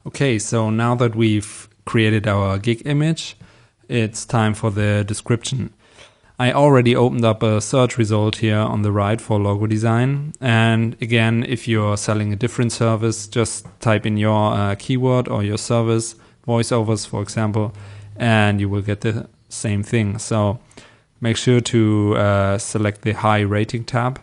Okay, so now that we've created our gig image, it's time for the description. I already opened up a search result here on the right for logo design. And again, if you're selling a different service, just type in your keyword or your service, voiceovers, for example, and you will get the same thing. So make sure to select the high rating tab,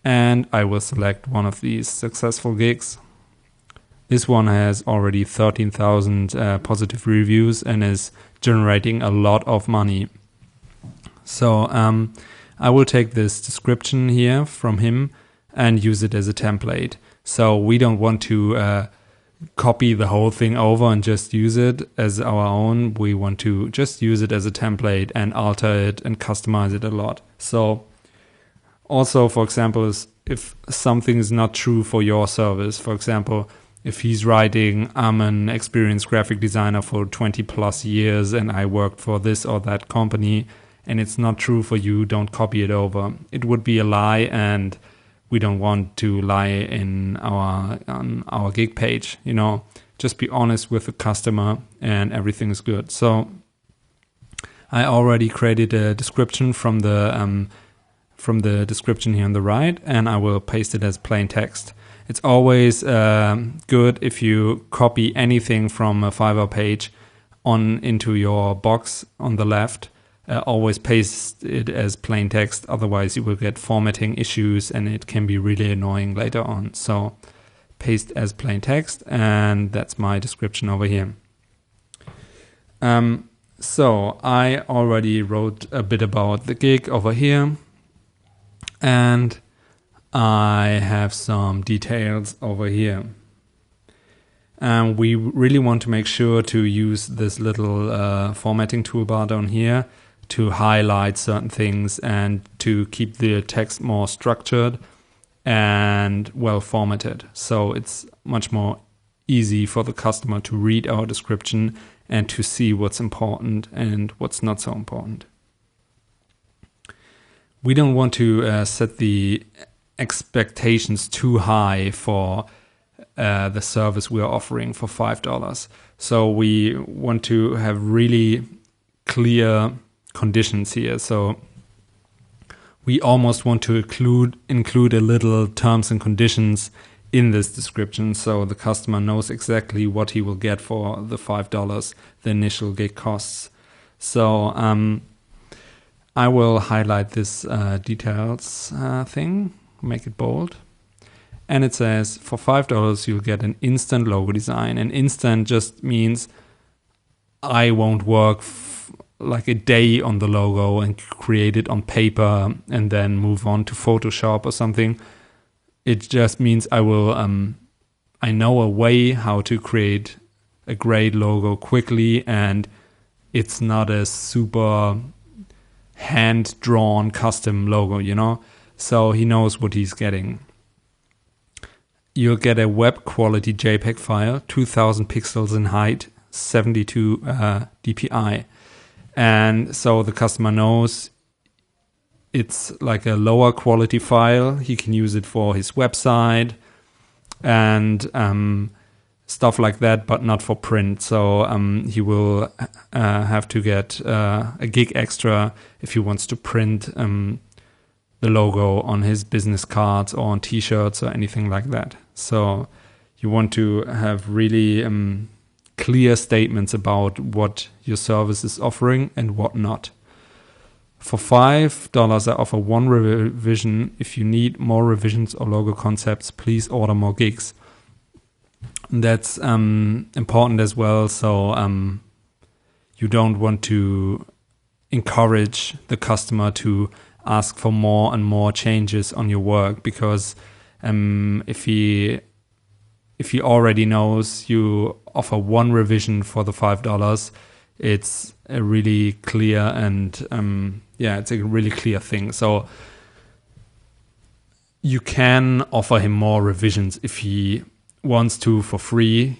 and I will select one of these successful gigs. This one has already 13,000 positive reviews and is generating a lot of money. So I will take this description here from him and use it as a template. So we don't want to copy the whole thing over and just use it as our own. We want to just use it as a template and alter it and customize it a lot. So also, for example, if something is not true for your service, for example, if he's writing, I'm an experienced graphic designer for 20 plus years and I worked for this or that company, and it's not true for you, don't copy it over. It would be a lie, and we don't want to lie on our gig page. Just be honest with the customer and everything is good. So I already created a description from the description here on the right, and I will paste it as plain text. It's always good if you copy anything from a Fiverr page into your box on the left. Always paste it as plain text, otherwise you will get formatting issues and it can be really annoying later on. So paste as plain text, and that's my description over here. So I already wrote a bit about the gig over here, and I have some details over here. We really want to make sure to use this little formatting toolbar down here to highlight certain things and to keep the text more structured and well formatted. So it's much more easy for the customer to read our description and to see what's important and what's not so important. We don't want to set the expectations too high for the service we are offering for $5. So we want to have really clear conditions here. So we almost want to include a little terms and conditions in this description, so the customer knows exactly what he will get for the $5 the initial gig costs. So I will highlight this details thing, make it bold. And it says for $5 you'll get an instant logo design. And instant just means I won't work like a day on the logo and create it on paper and then move on to Photoshop or something. It just means I know a way how to create a great logo quickly, and it's not a super hand-drawn custom logo, So he knows what he's getting. You'll get a web quality JPEG file, 2000 pixels in height, 72 dpi. And so the customer knows it's like a lower quality file. He can use it for his website and stuff like that, but not for print. So he will have to get a gig extra if he wants to print the logo on his business cards or on t-shirts or anything like that. So you want to have really clear statements about what your service is offering and what not. For $5, I offer one revision. If you need more revisions or logo concepts, please order more gigs. That's important as well. So you don't want to encourage the customer to ask for more and more changes on your work, because if he already knows you offer one revision for the $5, it's a really clear and it's a really clear thing. So you can offer him more revisions if he wants to for free,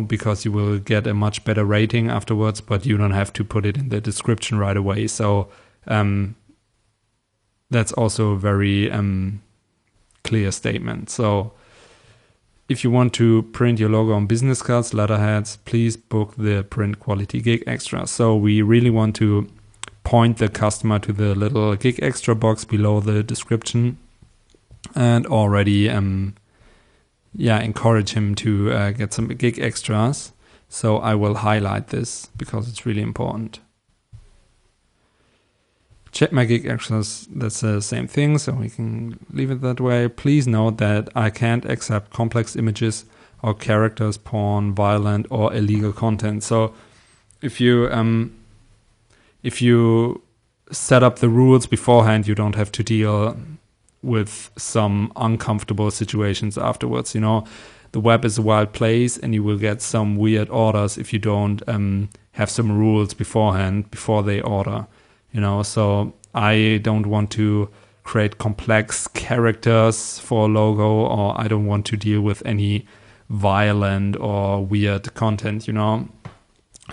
because you will get a much better rating afterwards, but you don't have to put it in the description right away. So that's also a very clear statement. So if you want to print your logo on business cards, letterheads, please book the print quality gig extra. So we really want to point the customer to the little gig extra box below the description and already encourage him to get some gig extras. So I will highlight this because it's really important. Check my gig extras, that's the same thing, so we can leave it that way. Please note that I can't accept complex images or characters, porn, violent or illegal content. So if you set up the rules beforehand, you don't have to deal with some uncomfortable situations afterwards. You know, the web is a wild place and you will get some weird orders if you don't have some rules beforehand before they order. You know, so I don't want to create complex characters for a logo, or I don't want to deal with any violent or weird content, you know.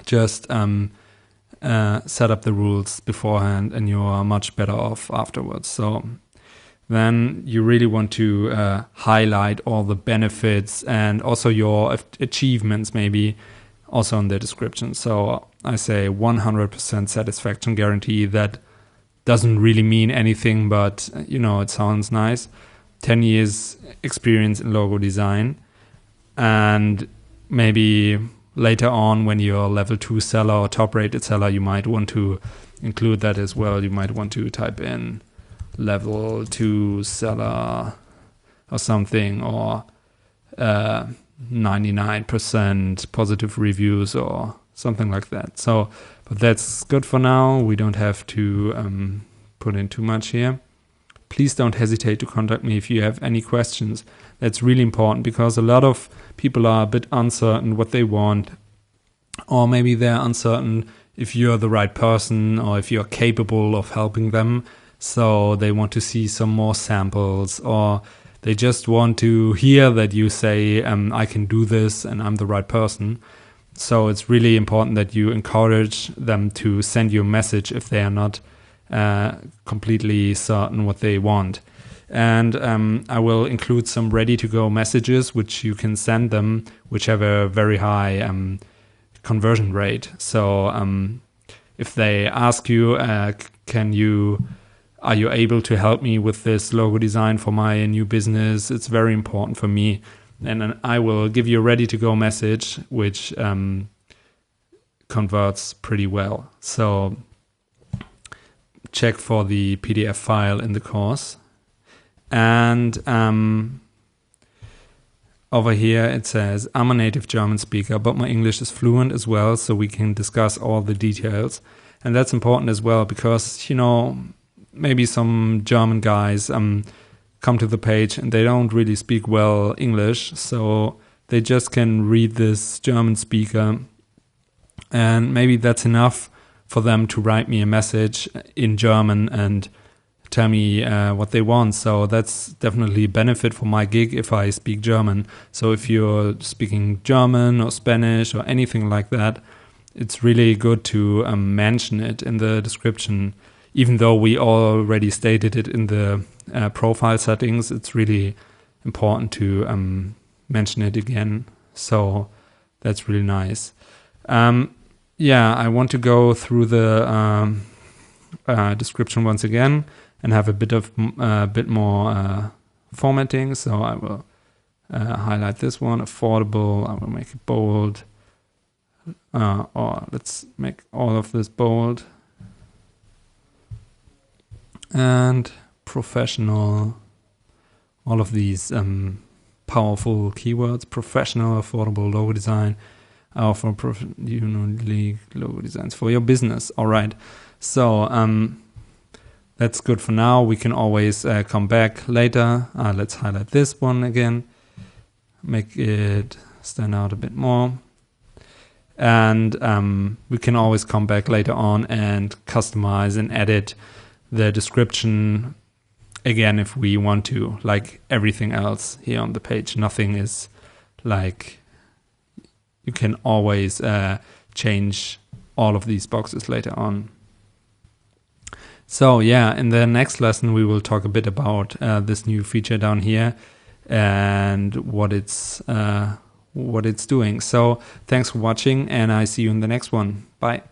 Just set up the rules beforehand and you are much better off afterwards. So then you really want to highlight all the benefits and also your achievements maybe also in the description. So I say 100% satisfaction guarantee. That doesn't really mean anything, but you know, it sounds nice. 10 years experience in logo design. And maybe later on when you're level 2 seller or top rated seller, you might want to include that as well. You might want to type in level 2 seller or something, or 99% positive reviews or something like that. So, but that's good for now. We don't have to put in too much here. Please don't hesitate to contact me if you have any questions. That's really important because a lot of people are a bit uncertain what they want, or maybe they're uncertain if you're the right person or if you're capable of helping them. So they want to see some more samples, or they just want to hear that you say, I can do this and I'm the right person. So it's really important that you encourage them to send you a message if they are not completely certain what they want. And I will include some ready-to-go messages which you can send them, which have a very high conversion rate. So if they ask you, are you able to help me with this logo design for my new business? It's very important for me. And then I will give you a ready-to-go message, which converts pretty well. So check for the PDF file in the course. And over here it says, I'm a native German speaker, but my English is fluent as well, so we can discuss all the details. And that's important as well because, you know, maybe some German guys come to the page and they don't really speak well English, so they just can read this German speaker, and maybe that's enough for them to write me a message in German and tell me what they want. So that's definitely a benefit for my gig if I speak German. So if you're speaking German or Spanish or anything like that, it's really good to mention it in the description. Even though we already stated it in the profile settings, it's really important to mention it again. So that's really nice. I want to go through the description once again and have a bit more formatting. So I will highlight this one, affordable. I will make it bold, or let's make all of this bold. And professional, all of these powerful keywords: professional, affordable logo design, for unique logo designs for your business. All right, so that's good for now. We can always come back later. Let's highlight this one again, make it stand out a bit more. And we can always come back later on and customize and edit the description again if we want to, like everything else here on the page. Nothing is like, you can always change all of these boxes later on. So yeah, in the next lesson we will talk a bit about this new feature down here. and what it's doing. So thanks for watching, and I see you in the next one. Bye.